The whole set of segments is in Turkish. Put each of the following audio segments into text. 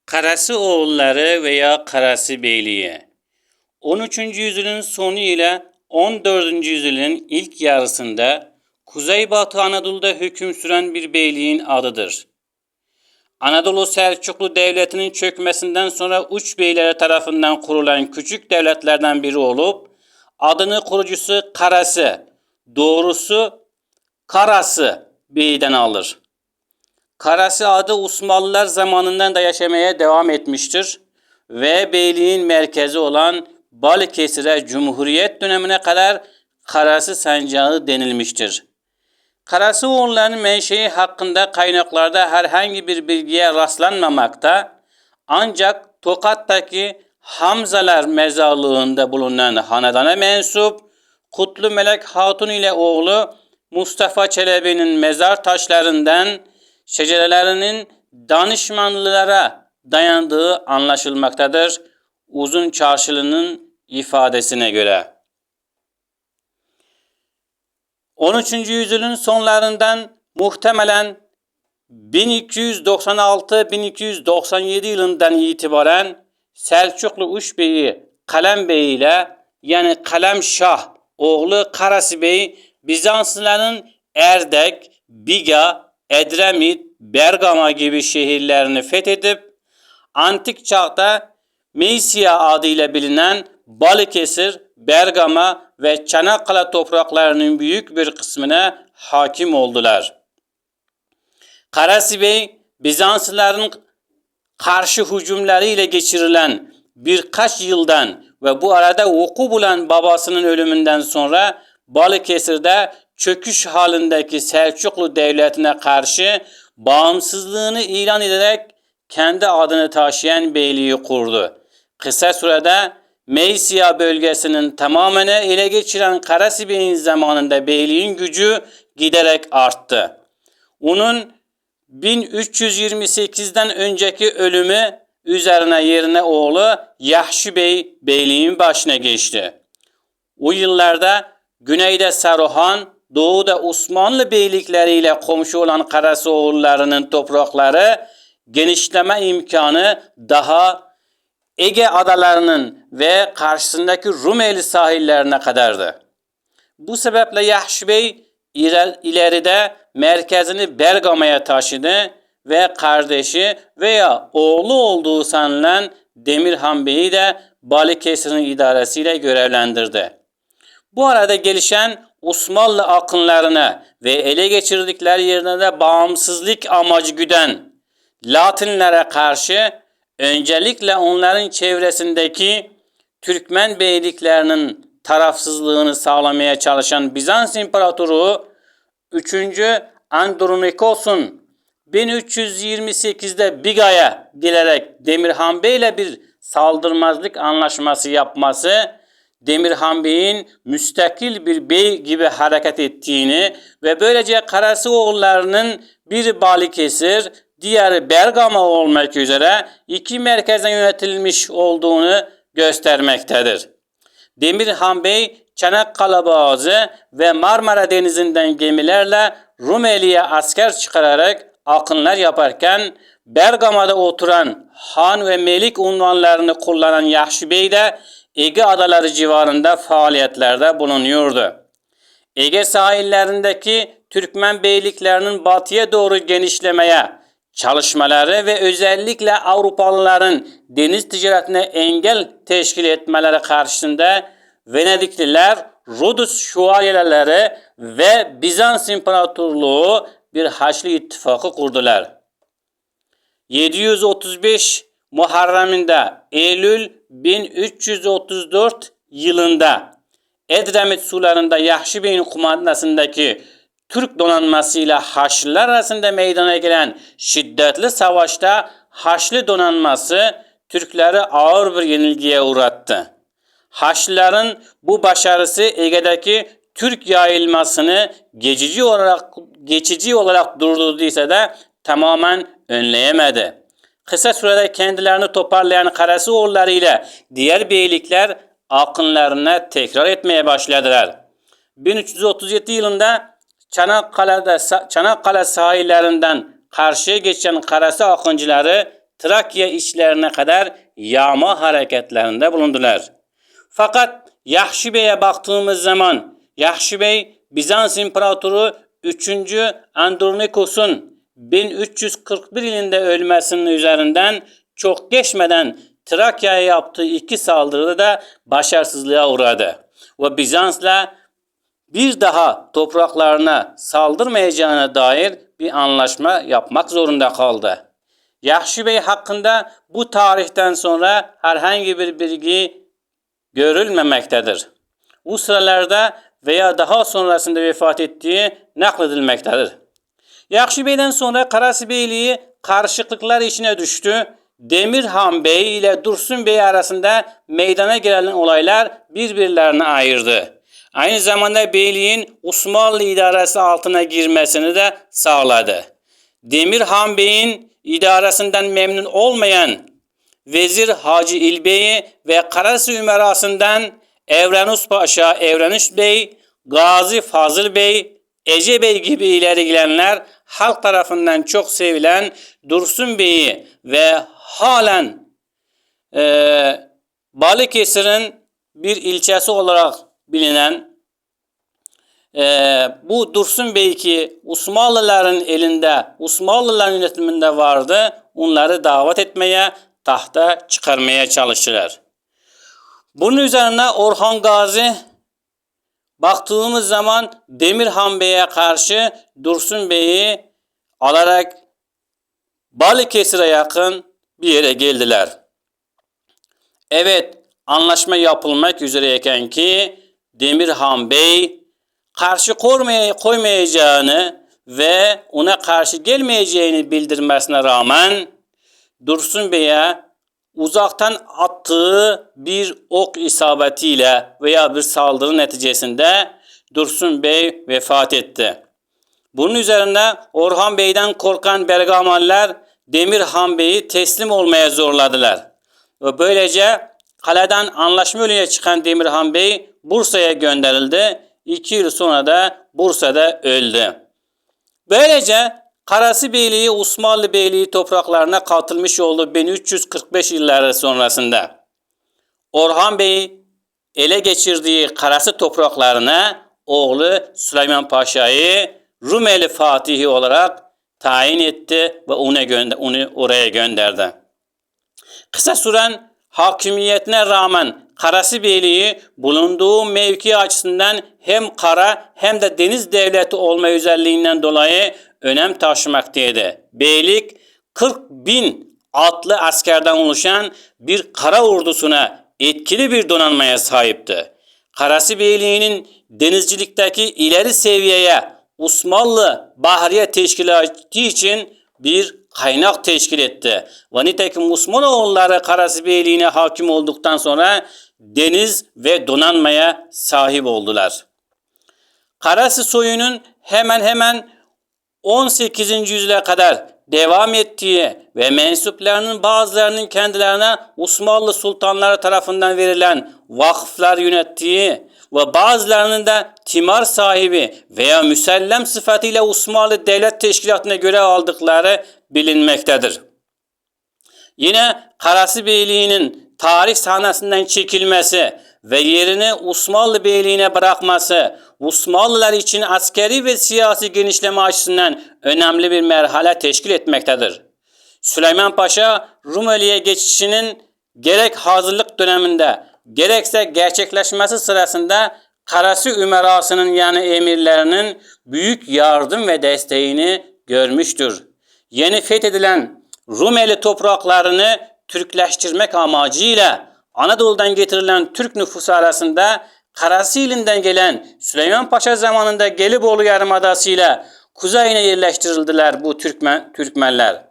Karası oğulları veya Karası Beyliği 13. yüzyılın sonu ile 14. yüzyılın ilk yarısında Kuzeybatı Anadolu'da hüküm süren bir beyliğin adıdır. Anadolu Selçuklu Devleti'nin çökmesinden sonra Uç Beyleri tarafından kurulan küçük devletlerden biri olup adını kurucusu Karası, doğrusu Karası Bey'den alır. Karası adı Osmanlılar zamanından da yaşamaya devam etmiştir ve beyliğin merkezi olan Balıkesir'e Cumhuriyet dönemine kadar Karası Sancağı denilmiştir. Karasıoğullarının menşei hakkında kaynaklarda herhangi bir bilgiye rastlanmamakta, ancak Tokat'taki Hamzalar mezarlığında bulunan hanedana mensup Kutlu Melek Hatun ile oğlu Mustafa Çelebi'nin mezar taşlarından şecerelerinin danışmanlılara dayandığı anlaşılmaktadır Uzun Çarşılı'nın ifadesine göre. 13. yüzyılın sonlarından muhtemelen 1296-1297 yılından itibaren Selçuklu Uşbeyi Kalem Bey ile yani Kalem Şah oğlu Karası Bey Bizanslıların Erdek, Biga, Edremit, Bergama gibi şehirlerini fethedip antik çağda Meysya adıyla bilinen Balıkesir, Bergama ve Çanakkale topraklarının büyük bir kısmına hakim oldular. Karası Bey, Bizanslıların karşı hücumları ile geçirilen birkaç yıldan ve bu arada vuku bulan babasının ölümünden sonra Balıkesir'de çöküş halindeki Selçuklu Devleti'ne karşı bağımsızlığını ilan ederek kendi adını taşıyan beyliği kurdu. Kısa sürede Meysya bölgesinin tamamını ele geçiren Karası Bey'in zamanında beyliğin gücü giderek arttı. Onun 1328'den önceki ölümü üzerine yerine oğlu Yahşi Bey beyliğin başına geçti. O yıllarda güneyde Saruhan, doğuda Osmanlı beylikleriyle komşu olan Karasıoğullarının toprakları genişleme imkanı daha Ege adalarının ve karşısındaki Rumeli sahillerine kadardı. Bu sebeple Yahşi Bey ileride merkezini Bergama'ya taşıdı ve kardeşi veya oğlu olduğu sanılan Demirhan Bey'i de Balıkesir'in idaresiyle görevlendirdi. Bu arada gelişen Osmanlı akınlarına ve ele geçirdikleri yerine de bağımsızlık amacı güden Latinlere karşı öncelikle onların çevresindeki Türkmen beyliklerinin tarafsızlığını sağlamaya çalışan Bizans İmparatoru 3. Andronikos'un 1328'de Biga'ya gelerek Demirhan Bey ile bir saldırmazlık anlaşması yapması, Demirhan Bey'in müstakil bir bey gibi hareket ettiğini ve böylece Karasıoğullarının biri Balıkesir, diğeri Bergama olmak üzere iki merkezden yönetilmiş olduğunu göstermektedir. Demirhan Bey, Çanakkale Boğazı ve Marmara Denizi'nden gemilerle Rumeli'ye asker çıkararak akınlar yaparken Bergama'da oturan Han ve Melik unvanlarını kullanan Yahşi Bey de Ege adaları civarında faaliyetlerde bulunuyordu. Ege sahillerindeki Türkmen beyliklerinin batıya doğru genişlemeye çalışmaları ve özellikle Avrupalıların deniz ticaretine engel teşkil etmeleri karşısında Venedikliler, Rodus şövalyeleri ve Bizans İmparatorluğu bir Haçlı ittifakı kurdular. 735 Muharrem'inde Eylül 1334 yılında Edremit sularında Yahşi Bey'in kumandasındaki Türk donanmasıyla Haçlılar arasında meydana gelen şiddetli savaşta Haçlı donanması Türkleri ağır bir yenilgiye uğrattı. Haçlıların bu başarısı Ege'deki Türk yayılmasını geçici olarak durdurduysa da tamamen önleyemedi. Kısa sürede kendilerini toparlayan Karasıoğulları ile diğer beylikler akınlarına tekrar etmeye başladılar. 1337 yılında Çanakkale sahillerinden karşıya geçen Karası akıncıları Trakya içlerine kadar yağma hareketlerinde bulundular. Fakat Yahşi Bey'e baktığımız zaman Yahşi Bey Bizans İmparatoru 3. Andronikos'un 1341 yılında ölmesinin üzerinden çok geçmeden Trakya'ya yaptığı 2 saldırıda da başarısızlığa uğradı. Ve Bizans'la bir daha topraklarına saldırmayacağına dair bir anlaşma yapmak zorunda kaldı. Yahşi Bey hakkında bu tarihten sonra herhangi bir bilgi görülmemektedir. Bu sıralarda veya daha sonrasında vefat ettiği nakledilmektedir. Yahşi Bey'den sonra Karasi Beyliği karışıklıklar içine düştü. Demirhan Bey ile Dursun Bey arasında meydana gelen olaylar birbirlerine ayırdı. Aynı zamanda beyliğin Osmanlı idaresi altına girmesini de sağladı. Demirhan Bey'in idaresinden memnun olmayan Vezir Hacı İlbey'i ve Karasi Ümerası'ndan Evrenus Paşa, Evrenus Bey, Gazi Fazıl Bey, Ece Bey gibi ileri gelenler halk tarafından çok sevilen Dursun Bey'i ve halen Balıkesir'in bir ilçesi olarak bilinen bu Dursun Bey ki Osmanlıların elinde, Osmanlıların yönetiminde vardı, onları davet etmeye, tahta çıkarmaya çalıştılar. Bunun üzerine Orhan Gazi baktığımız zaman Demirhan Bey'e karşı Dursun Bey'i alarak Balıkesir'e yakın bir yere geldiler. Evet, anlaşma yapılmak üzereyken ki Demirhan Bey karşı koymayacağını ve ona karşı gelmeyeceğini bildirmesine rağmen Dursun Bey'e uzaktan attığı bir ok isabetiyle veya bir saldırı neticesinde Dursun Bey vefat etti. Bunun üzerine Orhan Bey'den korkan Bergamalılar Demirhan Bey'i teslim olmaya zorladılar. Ve böylece kaleden anlaşma yoluyla çıkan Demirhan Bey Bursa'ya gönderildi. 2 yıl sonra da Bursa'da öldü. Böylece Karasi Beyliği Osmanlı Beyliği topraklarına katılmış oldu 1345 yılları sonrasında. Orhan Bey ele geçirdiği Karasi topraklarına oğlu Süleyman Paşa'yı Rumeli Fatihi olarak tayin etti ve onu oraya gönderdi. Kısa süren hakimiyetine rağmen Karasi Beyliği bulunduğu mevki açısından hem kara hem de deniz devleti olma özelliğinden dolayı önem taşımaktaydı. Beylik 40.000 atlı askerden oluşan bir kara ordusuna etkili bir donanmaya sahipti. Karasi Beyliği'nin denizcilikteki ileri seviyeye Osmanlı Bahriye Teşkilatı için bir kaynak teşkil etti. Ve nitekim Osmanoğulları Karasi Beyliği'ne hakim olduktan sonra deniz ve donanmaya sahip oldular. Karasi soyunun hemen hemen 18. yüzyıla kadar devam ettiği ve mensuplarının bazılarının kendilerine Osmanlı sultanları tarafından verilen vakıflar yönettiği ve bazılarının da timar sahibi veya müsellem sıfatıyla Osmanlı Devlet Teşkilatı'na göre aldıkları bilinmektedir. Yine Karasi Beyliği'nin tarih sahnesinden çekilmesi ve yerini Osmanlı Beyliği'ne bırakması Osmanlılar için askeri ve siyasi genişleme açısından önemli bir merhale teşkil etmektedir. Süleyman Paşa Rumeli'ye geçişinin gerek hazırlık döneminde gerekse gerçekleşmesi sırasında Karasi Ümerası'nın yani emirlerinin büyük yardım ve desteğini görmüştür. Yeni fethedilen Rumeli topraklarını Türkleştirmek amacıyla Anadolu'dan getirilen Türk nüfusu arasında Karasi ilinden gelen Süleyman Paşa zamanında Gelibolu Yarımadası ile kuzeyine yerleştirildiler bu Türkmenler.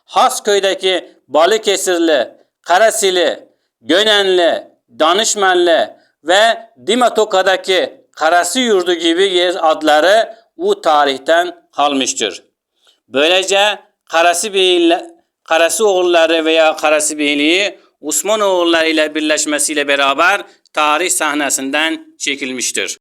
Hasköy'deki Balıkesirli, Karasili, Gönenli, Danışmenli ve Dimatoka'daki Karasi Yurdu gibi yer adları bu tarihten kalmıştır. Böylece Karasi oğulları veya Karasi Beyliği Osmanoğulları ile birleşmesiyle beraber tarih sahnesinden çekilmiştir.